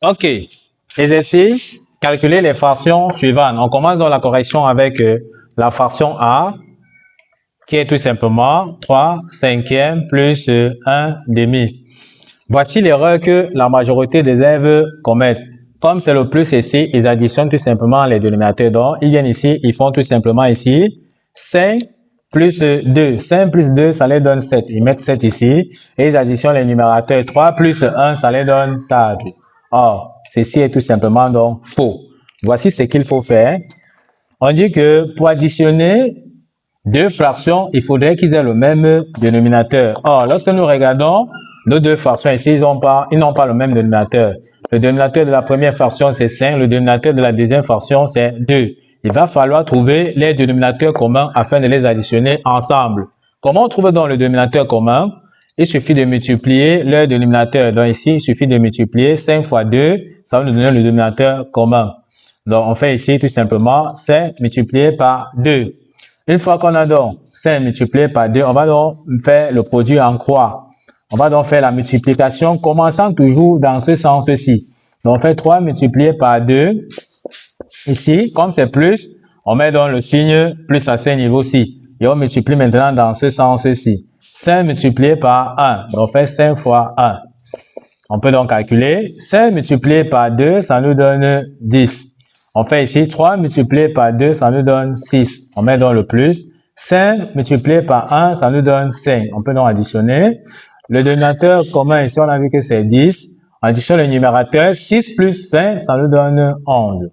OK. Exercice, calculer les fractions suivantes. On commence dans la correction avec la fraction A, qui est tout simplement 3 cinquièmes plus 1 demi. Voici l'erreur que la majorité des élèves commettent. Comme c'est le plus ici, ils additionnent tout simplement les dénominateurs. Donc, ils viennent ici, ils font tout simplement ici 5 plus 2. 5 plus 2, ça les donne 7. Ils mettent 7 ici et ils additionnent les numérateurs. 3 plus 1, ça les donne 4. Or, ceci est tout simplement donc faux. Voici ce qu'il faut faire. On dit que pour additionner deux fractions, il faudrait qu'ils aient le même dénominateur. Or, lorsque nous regardons nos deux fractions ici, ils n'ont pas le même dénominateur. Le dénominateur de la première fraction, c'est 5. Le dénominateur de la deuxième fraction, c'est 2. Il va falloir trouver les dénominateurs communs afin de les additionner ensemble. Comment on trouve donc le dénominateur commun? Il suffit de multiplier le dénominateur. Donc ici, il suffit de multiplier 5 fois 2, ça va nous donner le dénominateur commun. Donc on fait ici tout simplement 5 multiplié par 2. Une fois qu'on a donc 5 multiplié par 2, on va donc faire le produit en croix. On va donc faire la multiplication, commençant toujours dans ce sens-ci. Donc on fait 3 multiplié par 2. Ici, comme c'est plus, on met donc le signe plus à ce niveau-ci. Et on multiplie maintenant dans ce sens-ci. 5 multiplié par 1. Donc on fait 5 fois 1. On peut donc calculer. 5 multiplié par 2, ça nous donne 10. On fait ici 3 multiplié par 2, ça nous donne 6. On met donc le plus. 5 multiplié par 1, ça nous donne 5. On peut donc additionner. Le dénominateur commun ici, on a vu que c'est 10. On additionne le numérateur. 6 plus 5, ça nous donne 11.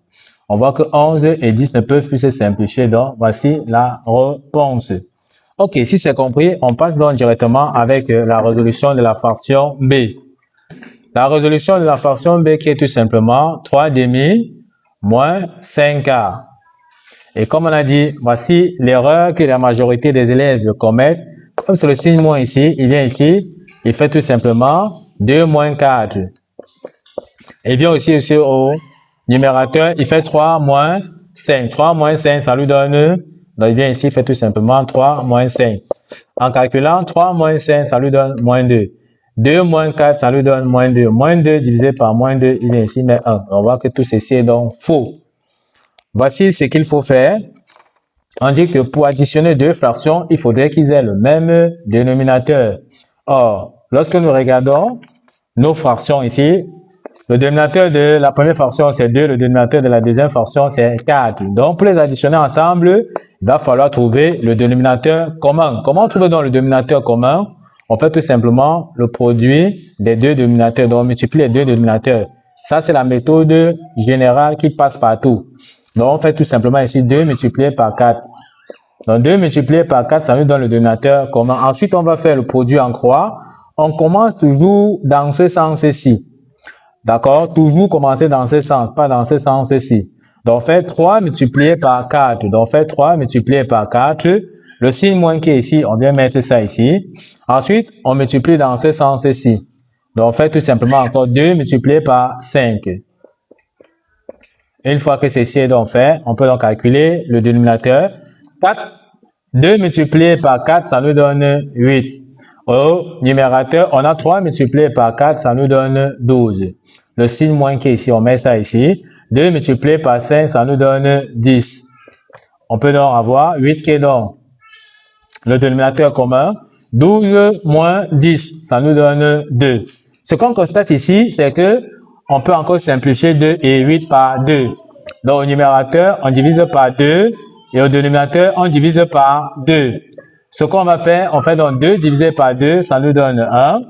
On voit que 11 et 10 ne peuvent plus se simplifier. Donc, voici la réponse. OK, si c'est compris, on passe donc directement avec la résolution de la fraction B. La résolution de la fraction B qui est tout simplement 3 demi moins 5 quarts. Et comme on a dit, voici l'erreur que la majorité des élèves commettent. Comme c'est le signe moins ici, il vient ici, il fait tout simplement 2 moins 4. Il vient aussi au numérateur, il fait 3 moins 5. 3 moins 5, ça lui donne, donc il vient ici, il fait tout simplement 3 moins 5. En calculant 3 moins 5, ça lui donne moins 2. 2 moins 4, ça lui donne moins 2. Moins 2 divisé par moins 2, il vient ici, mais 1. On voit que tout ceci est donc faux. Voici ce qu'il faut faire. On dit que pour additionner deux fractions, il faudrait qu'ils aient le même dénominateur. Or, lorsque nous regardons nos fractions ici, le dénominateur de la première fraction, c'est 2. Le dénominateur de la deuxième fraction, c'est 4. Donc, pour les additionner ensemble, il va falloir trouver le dénominateur commun. Comment trouver donc le dénominateur commun? On fait tout simplement le produit des deux dénominateurs. Donc, on multiplie les deux dénominateurs. Ça, c'est la méthode générale qui passe partout. Donc, on fait tout simplement ici 2 multiplié par 4. Donc, 2 multiplié par 4, ça nous donne le dénominateur commun. Ensuite, on va faire le produit en croix. On commence toujours dans ce sens-ci. D'accord? Toujours commencer dans ce sens, pas dans ce sens-ci. Donc, on fait 3 multiplié par 4. Donc, on fait 3 multiplié par 4. Le signe moins qui est ici, on vient mettre ça ici. Ensuite, on multiplie dans ce sens-ci. Donc, on fait tout simplement encore 2 multiplié par 5. Une fois que ceci est donc fait, on peut donc calculer le dénominateur. 4, 2 multiplié par 4, ça nous donne 8. Au numérateur, on a 3 multiplié par 4, ça nous donne 12. Le signe moins qui est ici, on met ça ici. 2 multiplié par 5, ça nous donne 10. On peut donc avoir 8 qui est donc le dénominateur commun. 12 moins 10, ça nous donne 2. Ce qu'on constate ici, c'est que on peut encore simplifier 2 et 8 par 2. Donc, au numérateur, on divise par 2 et au dénominateur, on divise par 2. Ce qu'on va faire, on fait donc 2 divisé par 2, ça nous donne 1.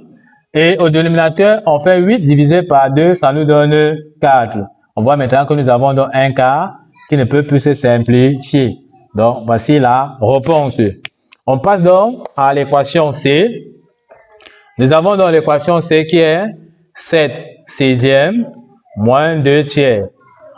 Et au dénominateur, on fait 8 divisé par 2, ça nous donne 4. On voit maintenant que nous avons donc un quart qui ne peut plus se simplifier. Donc, voici la réponse. On passe donc à l'équation C. Nous avons donc l'équation C qui est 7 sixièmes moins 2 tiers.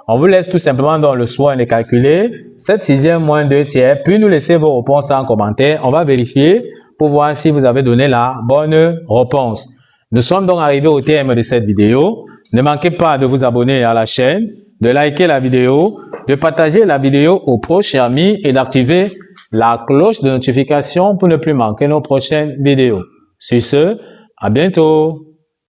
On vous laisse tout simplement dans le soin de calculer 7 sixièmes moins 2 tiers, puis nous laissez vos réponses en commentaire. On va vérifier pour voir si vous avez donné la bonne réponse. Nous sommes donc arrivés au terme de cette vidéo. Ne manquez pas de vous abonner à la chaîne, de liker la vidéo, de partager la vidéo aux proches amis et d'activer la cloche de notification pour ne plus manquer nos prochaines vidéos. Sur ce, à bientôt!